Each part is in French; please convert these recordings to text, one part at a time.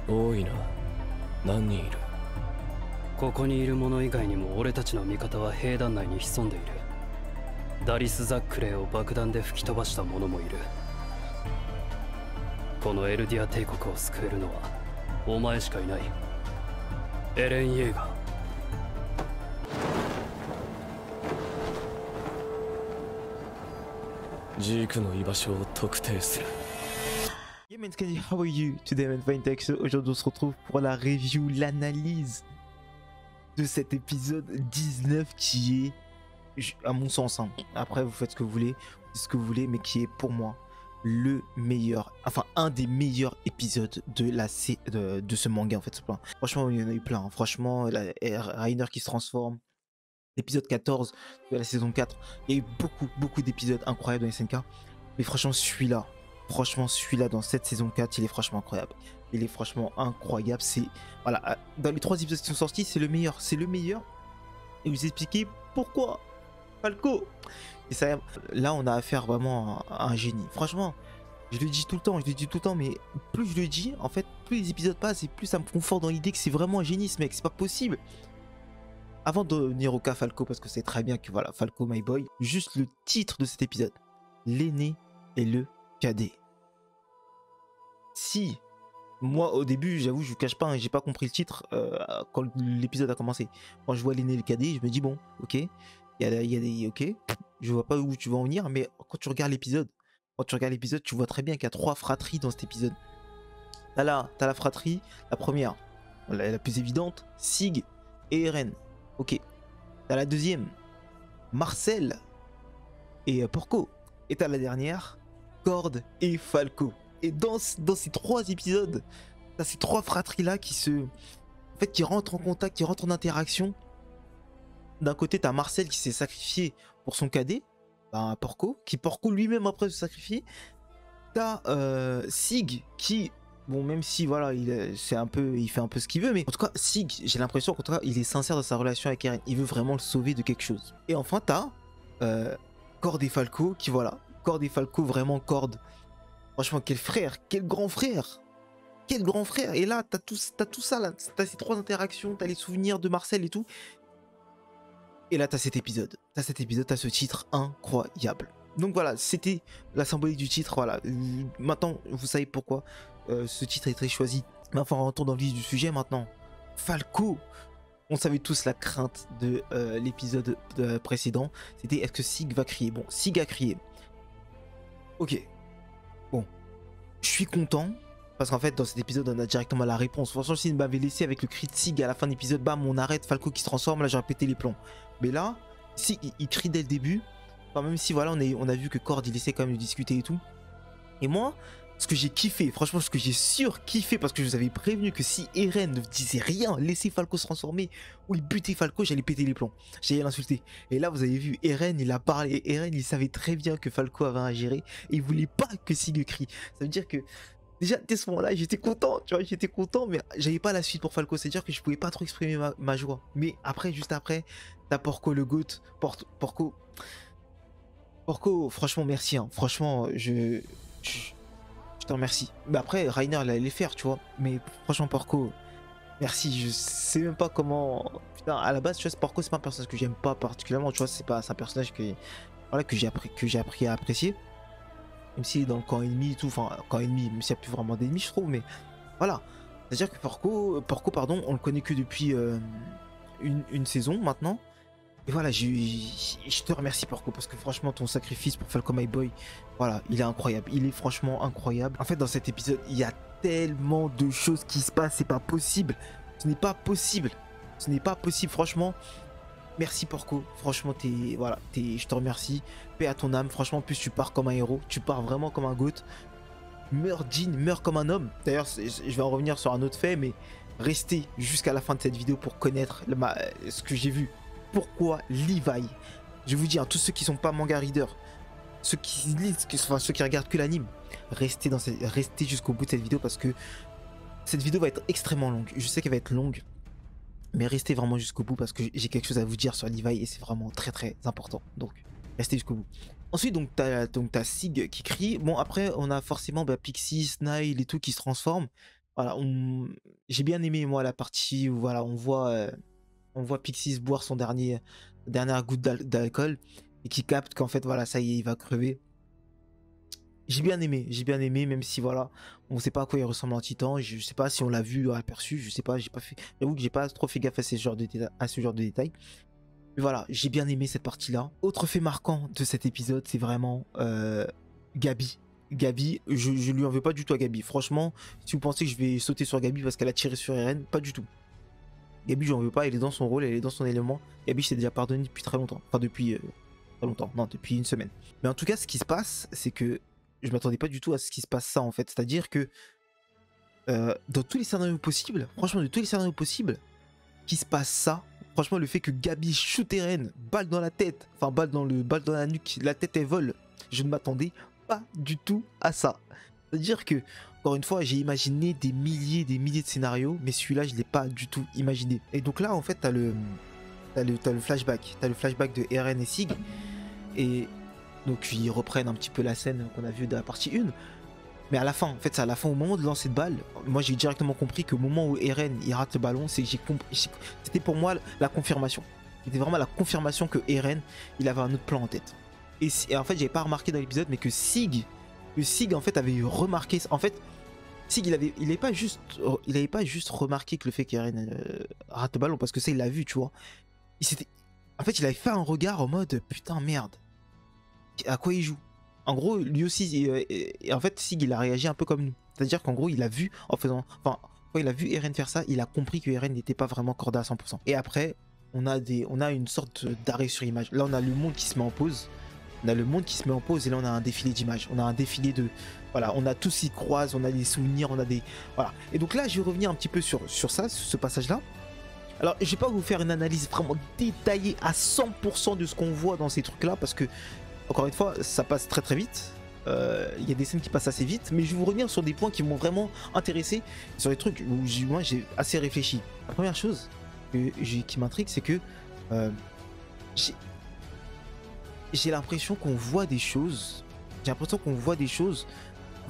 多いな。何人いる？ここにいる者以外にも俺たちの味方は兵団内に潜んでいる。ダリス・ザックレーを爆弾で吹き飛ばした者もいる。このエルディア帝国を救えるのはお前しかいない。エレン・イェーガー。ジークの居場所を特定する。Yo man, Scandi, how are you? Today man, fine thanks. Aujourd'hui on se retrouve pour la review, l'analyse de cet épisode 19 qui est, à mon sens, hein, après vous faites ce que vous voulez, mais qui est pour moi le meilleur, enfin un des meilleurs épisodes de ce manga en fait. Franchement il y en a eu plein, hein. Franchement Reiner qui se transforme, l'épisode 14 de la saison 4, il y a eu beaucoup d'épisodes incroyables dans SNK, mais franchement celui-là dans cette saison 4 il est franchement incroyable. Il est franchement incroyable. C'est voilà, dans les 3 épisodes qui sont sortis c'est le meilleur, et vous expliquer pourquoi Falco. Et ça, là on a affaire vraiment à un génie. Franchement, je le dis tout le temps, mais plus je le dis, en fait, plus les épisodes passent et plus ça me conforte dans l'idée que c'est vraiment un génie ce mec, c'est pas possible. Avant de venir au cas Falco, parce que c'est très bien que voilà, Falco my boy, juste le titre de cet épisode, l'aîné et le cadet. Si moi au début, j'avoue, je vous cache pas, hein, j'ai pas compris le titre quand l'épisode a commencé. Quand je vois l'aîné et le cadet, je me dis bon, ok, il y a des ok, je vois pas où tu vas en venir, mais quand tu regardes l'épisode, tu vois très bien qu'il y a 3 fratries dans cet épisode. T'as la fratrie, la première, la plus évidente, Sig et Eren. Ok. T'as la deuxième, Marcel et Porco. Et t'as la dernière, Cord et Falco. Et dans ces 3 épisodes, t'as ces 3 fratries là qui rentrent en contact, qui rentrent en interaction. D'un côté, t'as Marcel qui s'est sacrifié pour son cadet, Porco lui-même après se sacrifier. T'as Sig qui, bon, même si voilà, il fait un peu ce qu'il veut, mais en tout cas, Sig, j'ai l'impression qu'en tout cas, il est sincère dans sa relation avec Eren. Il veut vraiment le sauver de quelque chose. Et enfin, t'as Cord et Falco qui, voilà, Cord et Falco, vraiment Cord. Franchement, quel frère, quel grand frère. Quel grand frère. Et là, t'as tout ça, là. T'as ces 3 interactions, t'as les souvenirs de Marcel et tout. Et là, t'as cet épisode. T'as ce titre incroyable. Donc voilà, c'était la symbolique du titre. Voilà. Maintenant, vous savez pourquoi ce titre a été choisi. Mais enfin, on retourne dans le vif du sujet maintenant. Falco. On savait tous la crainte de l'épisode précédent. C'était est-ce que Sig va crier? Bon, Sig a crié. Ok. Bon. Je suis content. Parce qu'en fait, dans cet épisode, on a directement la réponse. Franchement, s'il m'avait laissé avec le cri de Sig à la fin de l'épisode, bam, on arrête, Falco qui se transforme, là, j'aurais pété les plombs. Mais là, Sig, il crie dès le début. Enfin, même si, voilà, on a vu que Cord, il essaie quand même de discuter et tout. Et moi, ce que j'ai kiffé, franchement, ce que j'ai surkiffé, parce que je vous avais prévenu que si Eren ne disait rien, laissez Falco se transformer, ou il butait Falco, j'allais péter les plombs. J'allais l'insulter. Et là, vous avez vu, Eren, il a parlé. Eren, il savait très bien que Falco avait à gérer. Et il voulait pas que Sig crie. Ça veut dire que déjà, dès ce moment-là, j'étais content, tu vois, mais j'avais pas la suite pour Falco, c'est-à-dire que je pouvais pas trop exprimer ma joie. Mais après, juste après, t'as Porco le GOAT, Porco, franchement, merci, hein. Franchement, je te remercie. Mais après, Reiner, il allait les faire, tu vois, mais franchement, Porco, merci, je sais même pas comment... Putain, à la base, tu vois, Porco, c'est pas un personnage que j'aime pas particulièrement, tu vois, c'est un personnage voilà, que j'ai appris à apprécier. Même s'il est dans le camp ennemi et tout, enfin camp ennemi, même s'il n'y a plus vraiment d'ennemis je trouve, mais voilà. C'est-à-dire que Porco, pardon, on le connaît que depuis une saison maintenant. Et voilà, je te remercie Porco, parce que franchement ton sacrifice pour Falco My Boy, voilà, il est incroyable, il est franchement incroyable. En fait dans cet épisode, il y a tellement de choses qui se passent, c'est pas possible. Ce n'est pas possible, franchement. Merci Porco, franchement je te remercie, paix à ton âme, franchement en plus tu pars comme un héros, tu pars vraiment comme un GOAT, meurs digne, meurs comme un homme. D'ailleurs je vais en revenir sur un autre fait, mais restez jusqu'à la fin de cette vidéo pour connaître ce que j'ai vu. Pourquoi Levi, je vous dis, hein, tous ceux qui sont pas manga reader, ceux qui lisent, ceux qui regardent que l'anime, restez jusqu'au bout de cette vidéo, parce que cette vidéo va être extrêmement longue, je sais qu'elle va être longue. Mais restez vraiment jusqu'au bout parce que j'ai quelque chose à vous dire sur Levi et c'est vraiment très important. Donc restez jusqu'au bout. Ensuite donc t'as Sig qui crie. Bon après on a forcément Pixie, Snile et tout qui se transforment. Voilà, j'ai bien aimé moi la partie où voilà, on voit Pixis boire son dernière goutte d'alcool et qui capte qu'en fait voilà, ça y est, il va crever. J'ai bien aimé, même si voilà, on sait pas à quoi il ressemble en titan, je sais pas si on l'a vu ou aperçu, je sais pas, j'ai pas fait, j'avoue que j'ai pas trop fait gaffe à ce genre de détails. Mais voilà, j'ai bien aimé cette partie-là. Autre fait marquant de cet épisode, c'est vraiment Gabi. Gabi, je lui en veux pas du tout à Gabi. Franchement, si vous pensez que je vais sauter sur Gabi parce qu'elle a tiré sur Eren, pas du tout. Gabi, j'en veux pas, elle est dans son rôle, elle est dans son élément. Gabi, je t'ai déjà pardonné depuis très longtemps. Enfin, depuis très longtemps, non, depuis une semaine. Mais en tout cas, ce qui se passe, c'est que je m'attendais pas du tout à ce qui se passe ça en fait. C'est-à-dire que dans tous les scénarios possibles, franchement, de tous les scénarios possibles, qui se passe ça. Franchement, le fait que Gabi shoot Eren, balle dans la tête, enfin balle dans la nuque, la tête elle vole, je ne m'attendais pas du tout à ça. C'est-à-dire que, encore une fois, j'ai imaginé des milliers de scénarios, mais celui-là, je ne l'ai pas du tout imaginé. Et donc là, en fait, t'as le flashback. T'as le flashback de Eren et Sig. Et donc, ils reprennent un petit peu la scène qu'on a vue de la partie 1. Mais à la fin, en fait, c'est à la fin, au moment de lancer de balle, moi j'ai directement compris qu'au moment où Eren il rate le ballon, c'était pour moi la confirmation. C'était vraiment la confirmation que Eren il avait un autre plan en tête. Et en fait, j'avais pas remarqué dans l'épisode, mais que Sig en fait avait remarqué. En fait, Sig il avait pas juste remarqué que le fait qu'Eren rate le ballon, parce que ça il l'a vu, tu vois. En fait, il avait fait un regard en mode putain merde. À quoi il joue? En gros, lui aussi, en fait, Sig, il a réagi un peu comme nous. C'est-à-dire qu'en gros, il a vu, quand il a vu Eren faire ça, il a compris que Eren n'était pas vraiment cordé à 100%. Et après, on a une sorte d'arrêt sur image. Là, on a le monde qui se met en pause. Et là, on a un défilé d'images. On a un défilé de... Voilà, on a tous s'y croise, on a des souvenirs, on a des... Voilà. Et donc là, je vais revenir un petit peu sur ça, sur ce passage-là. Alors, je vais pas vous faire une analyse vraiment détaillée à 100% de ce qu'on voit dans ces trucs-là, parce que encore une fois, ça passe très très vite. Il y a des scènes qui passent assez vite, mais je vais vous revenir sur des points qui m'ont vraiment intéressé, sur des trucs où moi j'ai assez réfléchi. La première chose qui m'intrigue, c'est que j'ai l'impression qu'on voit des choses. En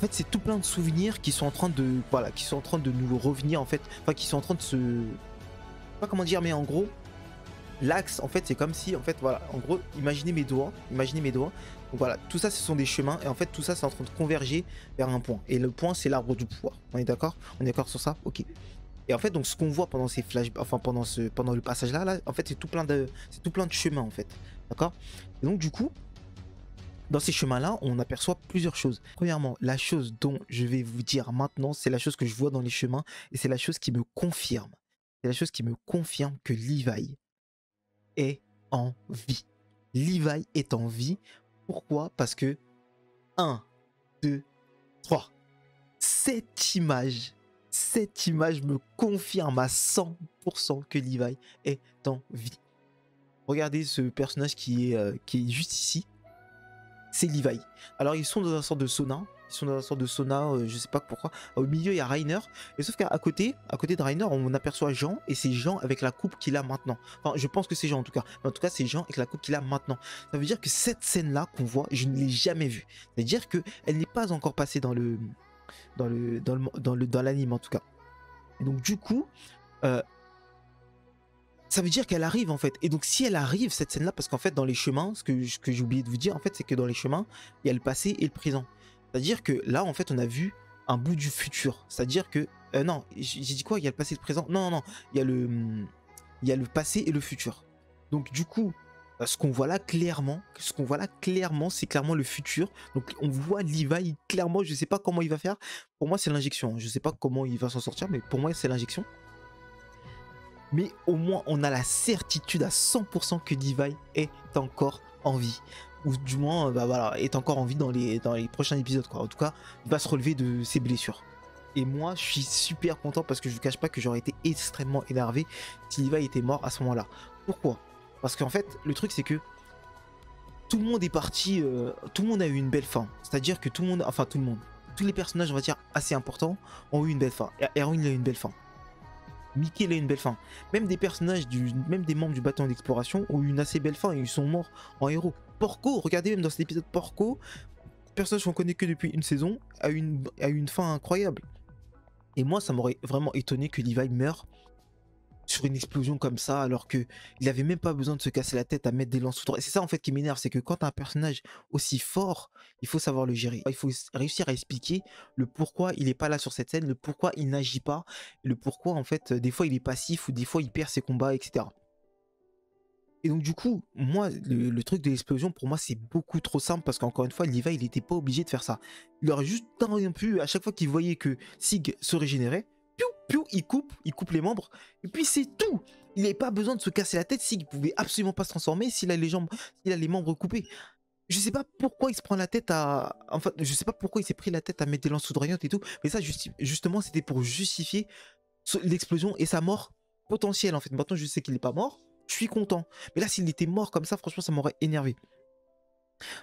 fait, c'est tout plein de souvenirs qui sont en train de, voilà, qui sont en train de nous revenir en fait, enfin qui sont en train de se, je sais pas comment dire, mais en gros. L'axe, en fait, c'est comme si, en fait, voilà, en gros, imaginez mes doigts. Donc voilà, tout ça, ce sont des chemins, et en fait, tout ça, c'est en train de converger vers un point. Et le point, c'est l'arbre du pouvoir. On est d'accord? On est d'accord sur ça? Ok. Et en fait, donc, ce qu'on voit pendant ces flashbacks, enfin, pendant le passage là, en fait, c'est tout plein de chemins, en fait. D'accord? Et donc, du coup, dans ces chemins-là, on aperçoit plusieurs choses. Premièrement, la chose dont je vais vous dire maintenant, c'est la chose que je vois dans les chemins, et c'est la chose qui me confirme. C'est la chose qui me confirme que Levi est en vie. Levi est en vie. Pourquoi? Parce que 1, 2, 3. Cette image me confirme à 100% que Levi est en vie. Regardez ce personnage qui est juste ici. C'est Levi. Alors ils sont dans un sorte de sauna. Je sais pas pourquoi. Au milieu il y a Reiner. Et sauf qu'à côté de Reiner, on aperçoit Jean. Et c'est Jean avec la coupe qu'il a maintenant. Enfin, je pense que c'est Jean en tout cas. Mais en tout cas, c'est Jean avec la coupe qu'il a maintenant. Ça veut dire que cette scène-là qu'on voit, je ne l'ai jamais vue. C'est-à-dire qu'elle n'est pas encore passée dans l'anime en tout cas. Et donc du coup, ça veut dire qu'elle arrive en fait. Et donc si elle arrive, cette scène-là, parce qu'en fait dans les chemins, ce que j'ai oublié de vous dire en fait, c'est que dans les chemins, il y a le passé et le présent. C'est-à-dire que là en fait on a vu un bout du futur. C'est-à-dire que... non, j'ai dit quoi? Il y a le passé et le présent? Non, il y a le passé et le futur. Donc du coup, ce qu'on voit là clairement, c'est clairement le futur. Donc on voit Levi clairement, je sais pas comment il va faire. Pour moi c'est l'injection. Je sais pas comment il va s'en sortir, mais pour moi c'est l'injection. Mais au moins on a la certitude à 100% que Levi est encore en vie. Ou du moins bah voilà, est encore en vie dans les prochains épisodes quoi. En tout cas, il va se relever de ses blessures. Et moi je suis super content parce que je ne vous cache pas que j'aurais été extrêmement énervé si Levi était mort à ce moment là. Pourquoi? Parce qu'en fait le truc c'est que tout le monde est parti, tout le monde a eu une belle fin. C'est-à-dire que tous les personnages on va dire assez importants ont eu une belle fin. Erwin a eu une belle fin. Mickey a une belle fin. Même des personnages, même des membres du bataillon d'exploration ont eu une assez belle fin et ils sont morts en héros. Porco, regardez même dans cet épisode, Porco, personnage qu'on connaît que depuis une saison, a eu une fin incroyable. Et moi, ça m'aurait vraiment étonné que Levi meure sur une explosion comme ça, alors que il avait même pas besoin de se casser la tête à mettre des lance-foudre. Et c'est ça en fait qui m'énerve, c'est que quand t'as un personnage aussi fort, il faut savoir le gérer. Il faut réussir à expliquer le pourquoi il est pas là sur cette scène, le pourquoi il n'agit pas, le pourquoi en fait des fois il est passif ou des fois il perd ses combats, etc. Et donc du coup, moi, le truc de l'explosion, pour moi, c'est beaucoup trop simple parce qu'encore une fois, Levi, il n'était pas obligé de faire ça. Il aurait juste pu, à chaque fois qu'il voyait que Sig se régénérait, piou, piou, il coupe les membres, et puis c'est tout. Il n'avait pas besoin de se casser la tête, Sig pouvait absolument pas se transformer s'il a s'il a les membres coupés. Je sais pas pourquoi il se prend la tête à... Enfin, je sais pas pourquoi il s'est pris la tête à mettre des lances foudroyantes et tout, mais ça, justement, c'était pour justifier l'explosion et sa mort potentielle, en fait. Maintenant, je sais qu'il n'est pas mort, je suis content. Mais là, s'il était mort comme ça, franchement, ça m'aurait énervé.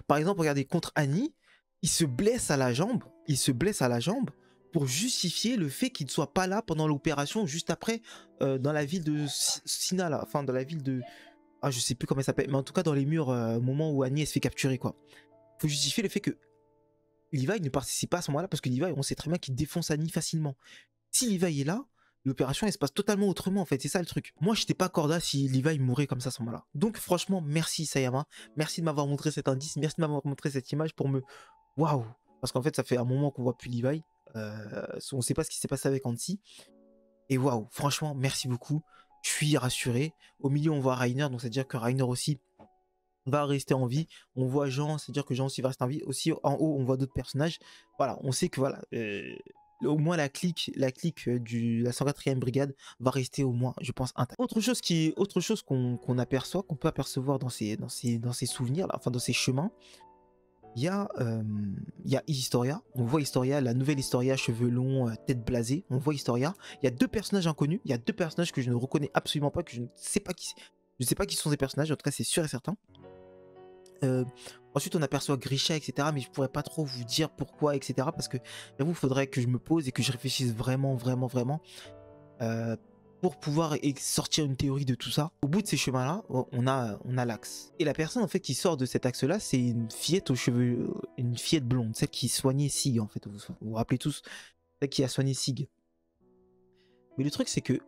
Par exemple, regardez, contre Annie, il se blesse à la jambe. Il se blesse à la jambe pour justifier le fait qu'il ne soit pas là pendant l'opération, juste après, dans la ville de Sina, là. Enfin, dans la ville de... Ah, je sais plus comment elle s'appelle, mais en tout cas, dans les murs, au moment où Annie, elle se fait capturer, quoi. Il faut justifier le fait que Levi ne participe pas à ce moment-là, parce que Levi, on sait très bien qu'il défonce Annie facilement. Si Levi est là, l'opération elle se passe totalement autrement en fait, c'est ça le truc. Moi j'étais pas corda si Levi mourait comme ça à ce moment-là. Donc franchement merci Isayama, merci de m'avoir montré cet indice, merci de m'avoir montré cette image pour me... Waouh. Parce qu'en fait ça fait un moment qu'on voit plus Levi, on sait pas ce qui s'est passé avec Hansi. Et waouh, franchement merci beaucoup, je suis rassuré. Au milieu on voit Rainer, donc c'est à dire que Rainer aussi va rester en vie. On voit Jean, c'est-à-dire que Jean aussi va rester en vie. Aussi en haut, on voit d'autres personnages. Voilà, on sait que voilà, au moins la clique de la 104e brigade va rester au moins, je pense, intacte. Autre chose qu'on aperçoit, qu'on peut apercevoir dans ces souvenirs, là, enfin dans ces chemins, il y a Historia. On voit Historia, la nouvelle Historia, cheveux longs, tête blasée. On voit Historia. Il y a deux personnages inconnus. Il y a deux personnages que je ne reconnais absolument pas, que je ne sais pas qui. Je ne sais pas qui sont ces personnages. En tout cas, c'est sûr et certain. Ensuite on aperçoit Grisha, etc. Mais je pourrais pas trop vous dire pourquoi, etc. Parce que j'avoue, il faudrait que je me pose et que je réfléchisse vraiment pour pouvoir sortir une théorie de tout ça. Au bout de ces chemins là, on a l'axe. Et la personne en fait qui sort de cet axe là, c'est une fillette aux cheveux, une fillette blonde, celle qui soignait Sig en fait. Vous vous rappelez tous, celle qui a soigné Sig. Mais le truc c'est que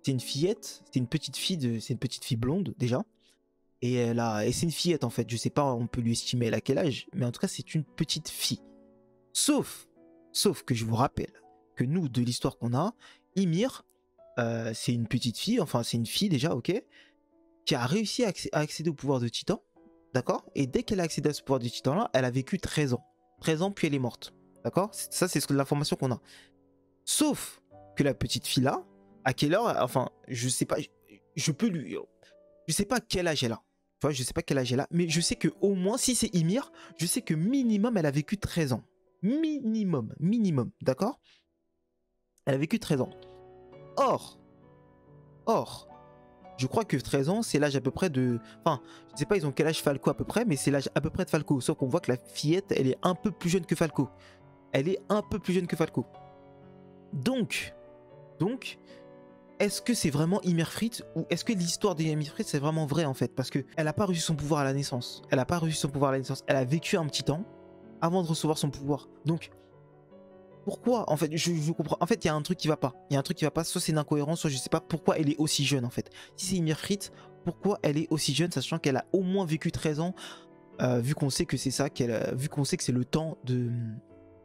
c'est une fillette, c'est une petite fille blonde déjà. Et c'est une fillette en fait, je sais pas, on peut lui estimer elle a quel âge, mais en tout cas c'est une petite fille. Sauf que je vous rappelle que nous, de l'histoire qu'on a, Ymir, c'est une petite fille, enfin c'est une fille déjà, ok, qui a réussi à accéder au pouvoir de Titan, d'accord. Et dès qu'elle a accédé à ce pouvoir de Titan là, elle a vécu 13 ans. 13 ans puis elle est morte, d'accord. Ça c'est l'information qu'on a. Sauf que la petite fille là, à quelle heure, enfin je sais pas, je sais pas quel âge elle a. Tu vois, je sais pas quel âge elle a, mais je sais que au moins, si c'est Ymir, je sais que minimum, elle a vécu 13 ans. Minimum, d'accord. Elle a vécu 13 ans. Or, je crois que 13 ans, c'est l'âge à peu près de... Enfin, je sais pas, ils ont quel âge Falco à peu près, mais c'est l'âge à peu près de Falco. Sauf qu'on voit que la fillette, elle est un peu plus jeune que Falco. Donc, est-ce que c'est vraiment Ymir Fritz ou est-ce que l'histoire d'Ymir Fritz c'est vraiment vrai en fait? Parce qu'elle n'a pas reçu son pouvoir à la naissance. Elle a vécu un petit temps avant de recevoir son pouvoir. Donc, pourquoi en fait je comprends. En fait, il y a un truc qui va pas. Soit c'est une incohérence, soit je sais pas pourquoi elle est aussi jeune en fait. Si c'est Ymir Fritz, pourquoi elle est aussi jeune, sachant qu'elle a au moins vécu 13 ans, vu qu'on sait que c'est ça, vu qu'on sait que c'est le temps de...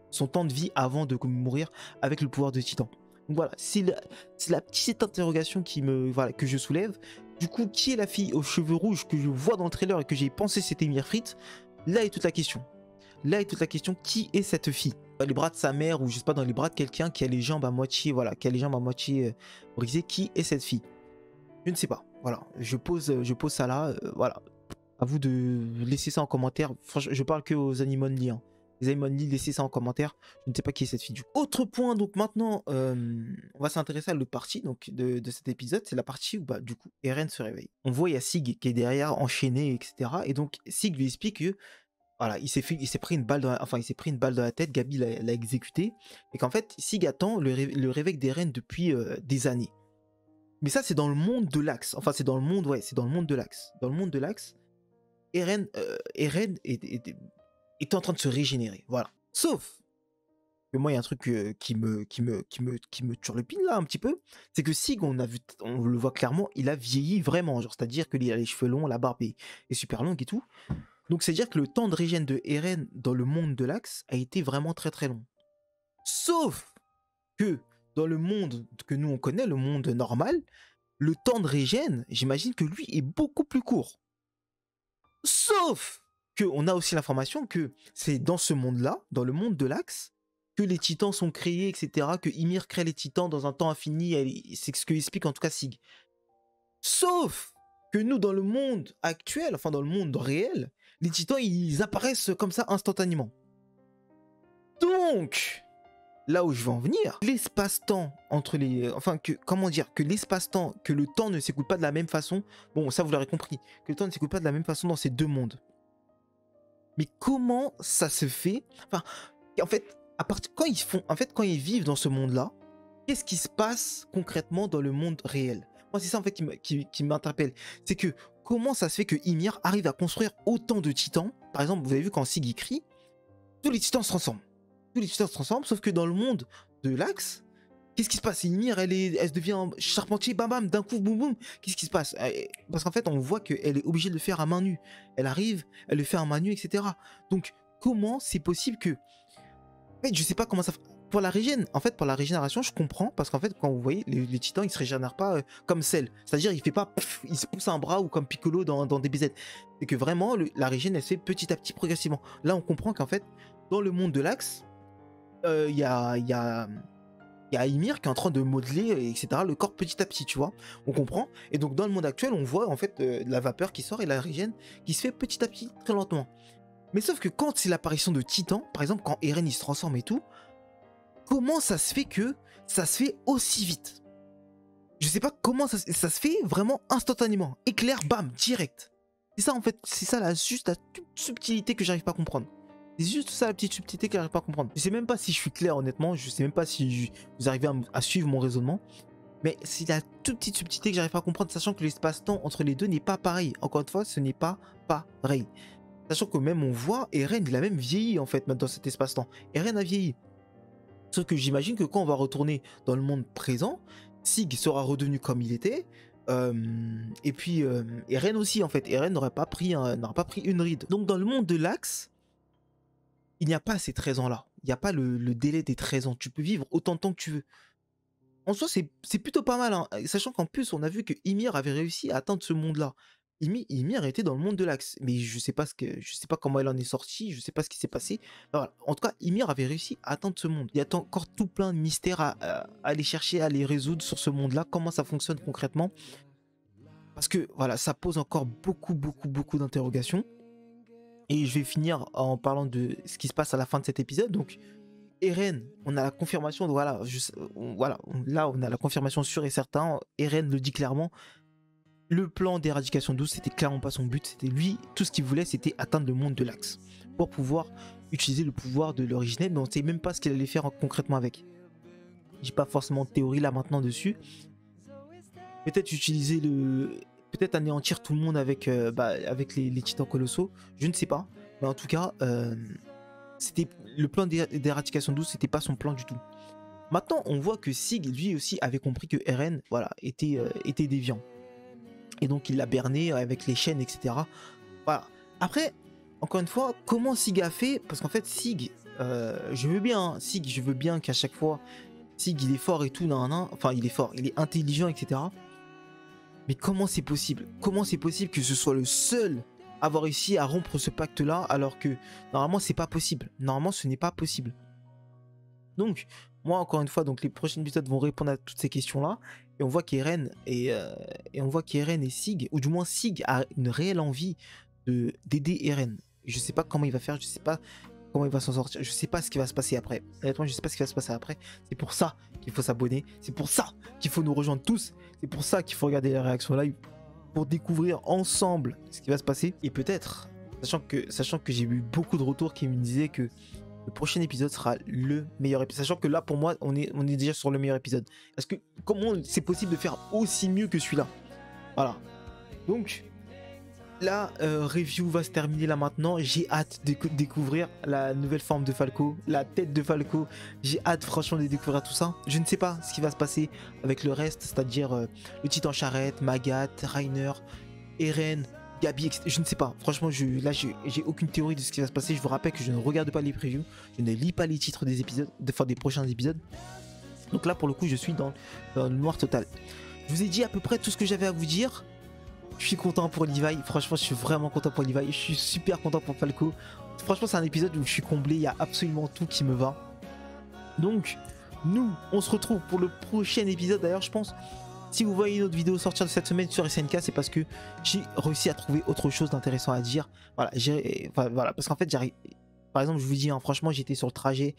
son temps de vie avant de mourir avec le pouvoir de Titan. Donc voilà, c'est la petite interrogation que je soulève. Du coup, qui est la fille aux cheveux rouges que je vois dans le trailer et que j'ai pensé c'était Ymir Fritz? Là est toute la question. Qui est cette fille? Dans les bras de sa mère ou je sais pas, dans les bras de quelqu'un qui a les jambes à moitié, brisées. Qui est cette fille? Je ne sais pas. Voilà, je pose ça là. Voilà, à vous de laisser ça en commentaire. Franchement, je parle que aux Animonly, hein. Les Animonly, laissez ça en commentaire. Je ne sais pas qui est cette fille. Autre point, donc maintenant, on va s'intéresser à l'autre partie donc, de cet épisode. C'est la partie où, du coup, Eren se réveille. On voit, il y a Sig qui est derrière, enchaîné, etc. Et donc, Sig lui explique que, voilà, il s'est pris une balle dans la tête, Gabi l'a exécuté. Et qu'en fait, Sig attend le réveil d'Eren depuis des années. Mais ça, c'est dans le monde de l'Axe. Enfin, c'est dans le monde de l'Axe. Dans le monde de l'Axe, Eren est en train de se régénérer, voilà. Sauf que moi, il y a un truc qui me turlupine là un petit peu, c'est que Sig, on le voit clairement, il a vieilli vraiment, genre, c'est-à-dire qu'il a les cheveux longs, la barbe est super longue et tout. Donc c'est-à-dire que le temps de régène de Eren dans le monde de l'Axe a été vraiment très très long. Sauf que dans le monde que nous on connaît, le monde normal, le temps de régène, j'imagine que lui est beaucoup plus court. Sauf que on a aussi l'information que c'est dans ce monde-là, dans le monde de l'Axe, que les titans sont créés, etc. Que Ymir crée les titans dans un temps infini, c'est ce que explique en tout cas Sig. Sauf que nous, dans le monde actuel, enfin dans le monde réel, les titans, ils apparaissent comme ça instantanément. Donc, là où je veux en venir, l'espace-temps entre les... Enfin, comment dire, que l'espace-temps, que le temps ne s'écoule pas de la même façon. Bon, ça vous l'aurez compris, que le temps ne s'écoule pas de la même façon dans ces deux mondes. Mais comment ça se fait? Enfin, en fait, quand ils vivent dans ce monde-là, qu'est-ce qui se passe concrètement dans le monde réel? Moi, c'est ça en fait qui m'interpelle. C'est que comment ça se fait que Ymir arrive à construire autant de titans? Par exemple, vous avez vu quand Sig écrit, tous les titans se transforment. Tous les titans se transforment, sauf que dans le monde de l'Axe, qu'est-ce qui se passe? Ymir, elle se devient charpentier, bam bam, d'un coup, boum boum. Qu'est-ce qui se passe? Parce qu'en fait, on voit qu'elle est obligée de le faire à main nue. Elle arrive, elle le fait à main nue, etc. Donc, comment c'est possible que... En fait, je sais pas comment ça... Pour la régénération, je comprends, parce qu'en fait, quand vous voyez, les titans, ils se régénèrent pas comme Cell. C'est-à-dire, il fait pas... il se pousse un bras ou comme Piccolo dans DBZ. C'est que vraiment, la régène, elle se fait petit à petit, progressivement. Là, on comprend qu'en fait, dans le monde de l'Axe, il y a Ymir qui est en train de modeler, etc., le corps petit à petit, tu vois. On comprend. Et donc, dans le monde actuel, on voit en fait la vapeur qui sort et la régène qui se fait petit à petit, très lentement. Mais sauf que quand c'est l'apparition de titans, par exemple, quand Eren il se transforme et tout, comment ça se fait que ça se fait aussi vite? Je sais pas comment ça se fait vraiment instantanément. Éclair, bam, direct. C'est ça en fait, c'est ça juste la toute subtilité que j'arrive pas à comprendre. C'est juste ça la petite subtilité que j'arrive pas à comprendre. Je sais même pas si je suis clair honnêtement, je sais même pas si vous arrivez à suivre mon raisonnement. Mais c'est la toute petite subtilité que j'arrive pas à comprendre, sachant que l'espace-temps entre les deux n'est pas pareil. Encore une fois, ce n'est pas pareil. Sachant que même on voit, Eren il a même vieilli en fait dans cet espace-temps. Eren a vieilli. Sauf que j'imagine que quand on va retourner dans le monde présent, Sig sera redevenu comme il était. Et puis Eren aussi en fait. Eren n'aurait pas pris une ride. Donc dans le monde de l'Axe, il n'y a pas ces 13 ans là. Il n'y a pas le délai des 13 ans. Tu peux vivre autant de temps que tu veux. En soi, c'est plutôt pas mal. Hein. Sachant qu'en plus, on a vu que Ymir avait réussi à atteindre ce monde-là. Ymir était dans le monde de l'Axe. Mais je sais pas comment elle en est sortie. Je sais pas ce qui s'est passé. Voilà. En tout cas, Ymir avait réussi à atteindre ce monde. Il y a encore tout plein de mystères à aller chercher, à les résoudre sur ce monde-là. Comment ça fonctionne concrètement? Parce que voilà, ça pose encore beaucoup d'interrogations. Et je vais finir en parlant de ce qui se passe à la fin de cet épisode. Donc, Eren, on a la confirmation. Voilà, là, on a la confirmation sûre et certain. Eren le dit clairement. Le plan d'éradication douce, c'était clairement pas son but. C'était lui, tout ce qu'il voulait, c'était atteindre le monde de l'Axe. Pour pouvoir utiliser le pouvoir de l'originel. Mais on ne sait même pas ce qu'il allait faire concrètement avec. J'ai pas forcément de théorie là maintenant dessus. Peut-être utiliser peut-être anéantir tout le monde avec les titans colossaux, je ne sais pas, mais en tout cas c'était le plan d'éradication douce, c'était pas son plan du tout. Maintenant on voit que Sig lui aussi avait compris que Eren était déviant, et donc il l'a berné avec les chaînes, etc. Voilà. Après encore une fois, comment Sig a fait? Parce qu'en fait Sig, je veux bien qu'à chaque fois Sig il est fort et tout, enfin il est fort, il est intelligent, etc. Mais comment c'est possible? Comment c'est possible que ce soit le seul à avoir réussi à rompre ce pacte-là, alors que normalement c'est pas possible. Normalement ce n'est pas possible. Donc, moi encore une fois, donc les prochains épisodes vont répondre à toutes ces questions-là. Et on voit qu'Eren et Sig, ou du moins Sig a une réelle envie d'aider Eren. Je sais pas comment il va faire, je sais pas comment il va s'en sortir, je sais pas ce qui va se passer après. Honnêtement, je sais pas ce qui va se passer après. C'est pour ça qu'il faut s'abonner, c'est pour ça qu'il faut nous rejoindre tous, c'est pour ça qu'il faut regarder les réactions live pour découvrir ensemble ce qui va se passer. Et peut-être, sachant que j'ai eu beaucoup de retours qui me disaient que le prochain épisode sera le meilleur épisode, sachant que là pour moi on est déjà sur le meilleur épisode. Parce que comment c'est possible de faire aussi mieux que celui-là? Voilà. Donc la review va se terminer là maintenant. J'ai hâte de découvrir la nouvelle forme de Falco, la tête de Falco. J'ai hâte franchement de découvrir tout ça. Je ne sais pas ce qui va se passer avec le reste, c'est-à-dire le titan charrette, Magat, Reiner, Eren, Gabi, etc. Je ne sais pas. Franchement, là, j'ai aucune théorie de ce qui va se passer. Je vous rappelle que je ne regarde pas les previews, je ne lis pas les titres des épisodes, des prochains épisodes. Donc là, pour le coup, je suis dans le noir total. Je vous ai dit à peu près tout ce que j'avais à vous dire. Je suis content pour Levi, franchement je suis vraiment content pour Levi, je suis super content pour Falco. Franchement c'est un épisode où je suis comblé, il y a absolument tout qui me va. Donc nous on se retrouve pour le prochain épisode. D'ailleurs je pense, si vous voyez une autre vidéo sortir de cette semaine sur SNK, c'est parce que j'ai réussi à trouver autre chose d'intéressant à dire. Voilà, voilà parce qu'en fait j'arrive. Par exemple je vous dis hein, franchement j'étais sur le trajet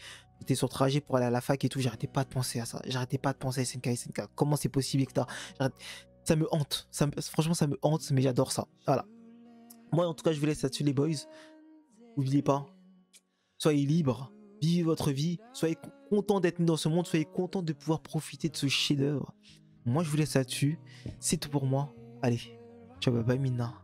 pour aller à la fac et tout, j'arrêtais pas de penser à ça, j'arrêtais pas de penser à SNK, comment c'est possible etc. Ça me hante, franchement ça me hante, mais j'adore ça. Voilà. Moi en tout cas je vous laisse là-dessus les boys. N'oubliez pas, soyez libres, vivez votre vie, soyez contents d'être dans ce monde, soyez contents de pouvoir profiter de ce chef-d'œuvre. Moi je vous laisse là-dessus, c'est tout pour moi. Allez, ciao bye bye Mina.